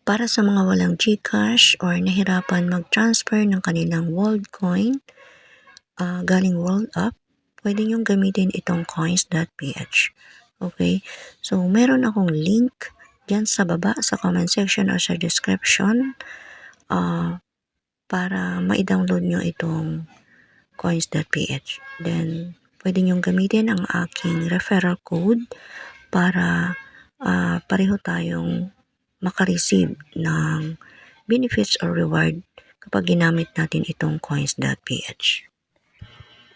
Para sa mga walang GCash or nahirapan mag-transfer ng kanilang WorldCoin galing WorldUp, pwede niyong gamitin itong coins.ph. Okay? So, meron akong link dyan sa baba sa comment section or sa description para ma-download nyo itong coins.ph. Then, pwede nyong gamitin ang aking referral code para pareho tayong makareceive ng benefits or reward kapag ginamit natin itong coins.ph.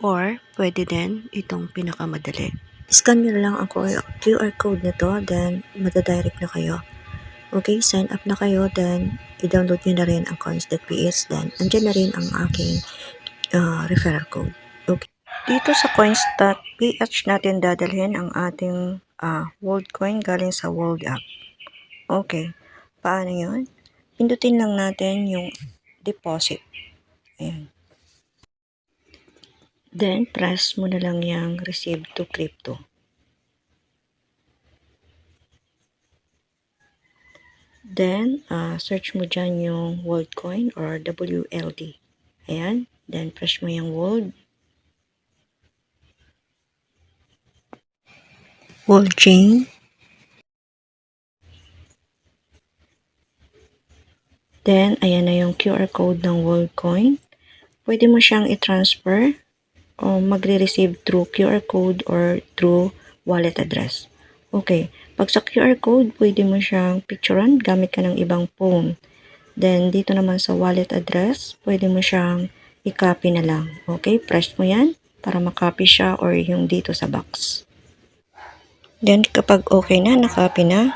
Or, pwede din itong pinakamadali. Scan nyo lang ang QR code nito, then madadirect na kayo. Okay, sign up na kayo, then i-download nyo na rin ang coins.ph, then andyan na rin ang aking referral code. Okay. Dito sa coins.ph natin dadalhin ang ating WorldCoin galing sa WorldUp. Okay. Paano yun? Pindutin lang natin yung deposit. Ayan. Then, press mo na lang yung receive to crypto. Then, search mo dyan yung WorldCoin or WLD. Ayan. Then, press mo yung WorldChain. Then, ayan na yung QR code ng WorldCoin. Pwede mo siyang i-transfer o magre-receive through QR code or through wallet address. Okay. Pag sa QR code, pwede mo siyang picturean gamit ka ng ibang phone. Then, dito naman sa wallet address, pwede mo siyang i-copy na lang. Okay. Press mo yan para makopy siya or yung dito sa box. Then, kapag okay na, nakopy na,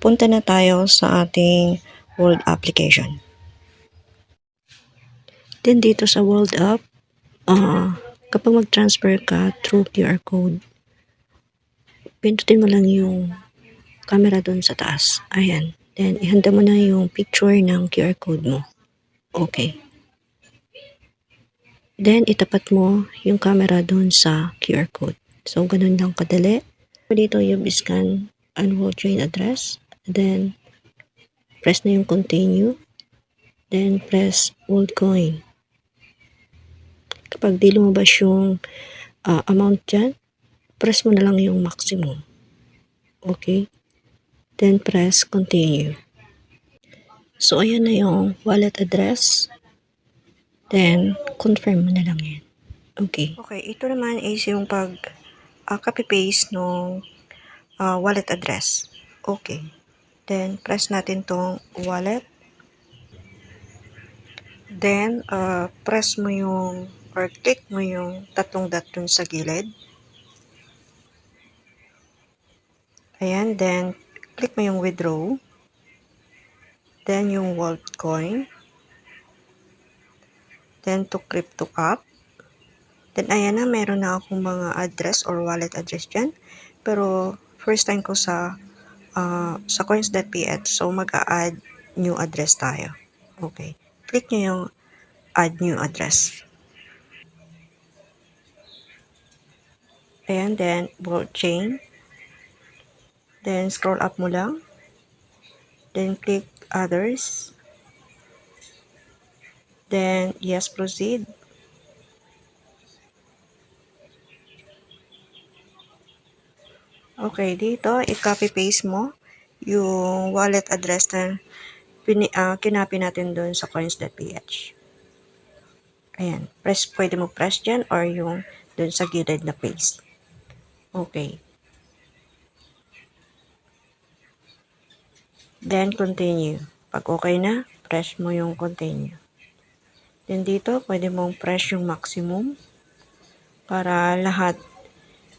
punta na tayo sa ating World application. Then, dito sa WorldUp, kapag mag-transfer ka through QR code, pindutin mo lang yung camera doon sa taas. Ayan. Then, ihanda mo na yung picture ng QR code mo. Okay. Then, itapat mo yung camera doon sa QR code. So, ganun lang kadali. Dito yung scan and WorldChain address. Then, press na yung continue. Then, press WorldCoin. Kapag di lumabas yung amount dyan, press mo na lang yung maximum. Okay? Then, press continue. So, ayan na yung wallet address. Then, confirm mo na lang yan. Okay. Okay, ito naman is yung copy-paste ng wallet address. Okay. Then, press natin tong wallet. Then, press mo yung or click mo yung tatlong dot dun sa gilid. Ayan, then, click mo yung withdraw. Then, yung WorldCoin. Then, to crypto app. Then, ayan na, meron na akong mga address or wallet address dyan. Pero, first time ko sa coins.ph. So, mag-a-add new address tayo. Okay. Click nyo yung add new address. Ayan, then, WorldChain. Then, scroll up mo lang. Then, click others. Then, yes, proceed. Okay, dito, i-copy-paste mo yung wallet address na kinapi natin doon sa coins.ph. Ayan, pwede mo press dyan or yung doon sa gilid na paste. Okay. Then, continue. Pag okay na, press mo yung continue. Then, dito, pwede mong press yung maximum para lahat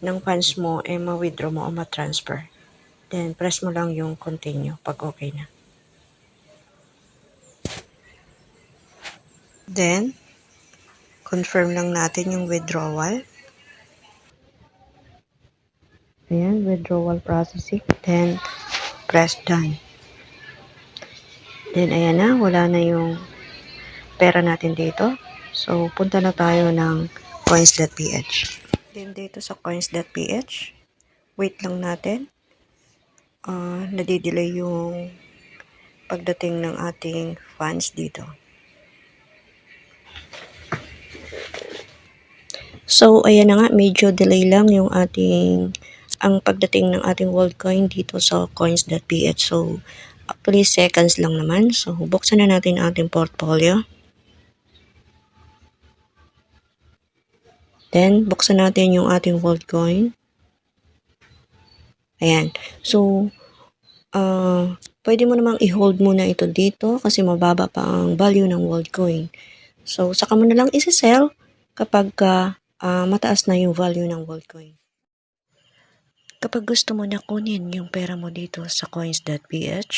ng funds mo ay ma-withdraw mo o ma-transfer. Then, press mo lang yung continue pag okay na. Then, confirm lang natin yung withdrawal. Ayan, withdrawal processing. Then, press done. Then, ayan na, wala na yung pera natin dito. So, punta na tayo ng coins.ph. Then, dito sa coins.ph, wait lang natin. Nadidelay yung pagdating ng ating funds dito. So, ayan na nga, medyo delay lang yung ang pagdating ng ating Worldcoin dito sa coins.ph. So, actually seconds lang naman. So, buksan na natin ang ating portfolio. Then, buksan natin yung ating Worldcoin. Ayan. So, pwede mo namang i-hold muna ito dito kasi mababa pa ang value ng Worldcoin. So, saka mo na lang isi-sell kapag mataas na yung value ng Worldcoin. Kapag gusto mo na kunin yung pera mo dito sa coins.ph,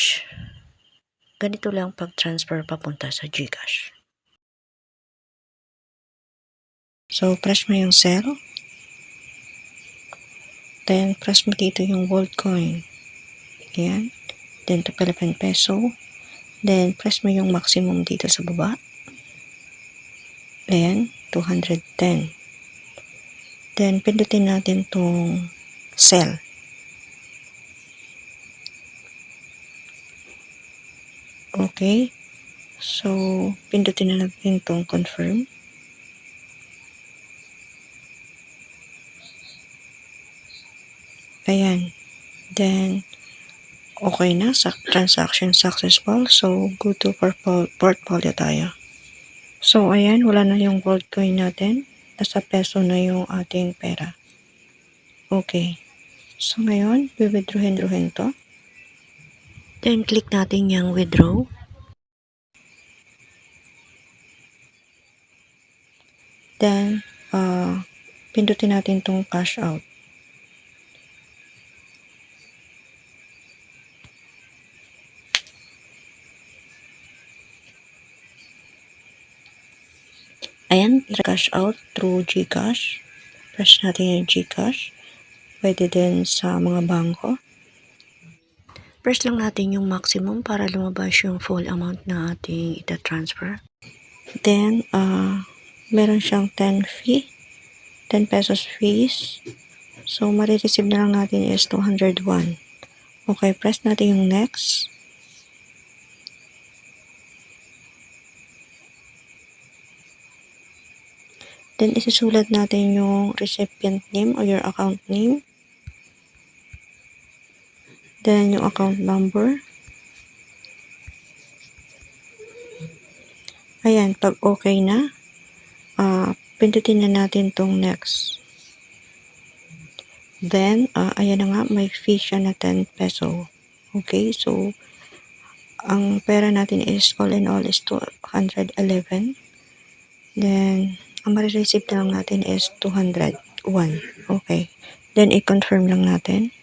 ganito lang pag-transfer papunta sa GCash. So, press mo yung sell. Then, press mo dito yung Worldcoin. Ayan. Then, to Philippine Peso. Then, press mo yung maximum dito sa baba. Ayan, 210. Then, pindutin natin tong sell. Okay. So, pindutin na natin tong confirm. Ayan. Then, okay na. Transaction successful. So, go to portfolio tayo. So, ayan. Wala na yung Worldcoin natin. Nasa peso na yung ating pera. Okay. So, ngayon, withdrawin to. Then, click natin yung withdraw. Then, pindutin natin tong cash out. Ayan, cash out through GCash. Press natin yung GCash. Pwede din sa mga bangko. Press lang natin yung maximum para lumabas yung full amount na ating ita-transfer. Then, meron siyang 10 pesos fees. So, marireceive na lang natin is 201. Okay, press natin yung next. Then, isusulat natin yung recipient name o your account name. Then, yung account number. Ayan, pag okay na, pindutin na natin tong next. Then, ayan na nga, may fee siya na 10 peso. Okay, so, ang pera natin is all in all is 211. Then, ang marireceive na lang natin is 201. Okay. Then, i-confirm lang natin.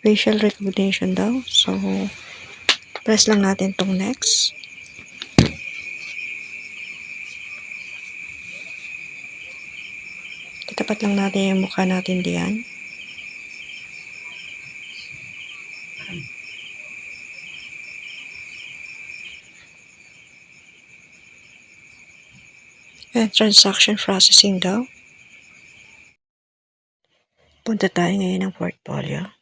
Facial recognition daw. So, press lang natin tong next. Itapat lang natin yung mukha natin diyan. And transaction processing daw. Punta tayo ngayon ng portfolio.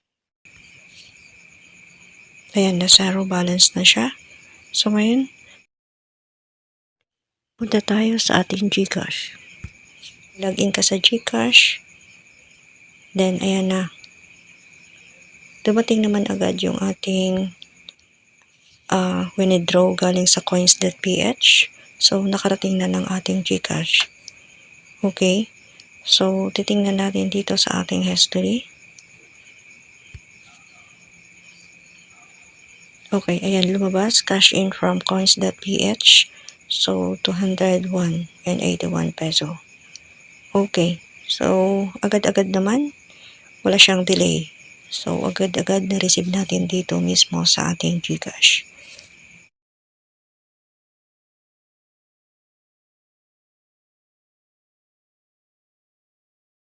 Ayan, na zero balance na siya. So, ngayon, punta tayo sa ating GCash. Login ka sa GCash. Then, ayan na. Dumating naman agad yung ating withdraw galing sa coins.ph. So, nakarating na ng ating GCash. Okay. So, titingnan natin dito sa ating history. Okay, ayan, lumabas. Cash in from coins.ph. So, 201.81 peso. Okay. So, agad-agad naman. Wala siyang delay. So, agad-agad na-receive natin dito mismo sa ating GCash.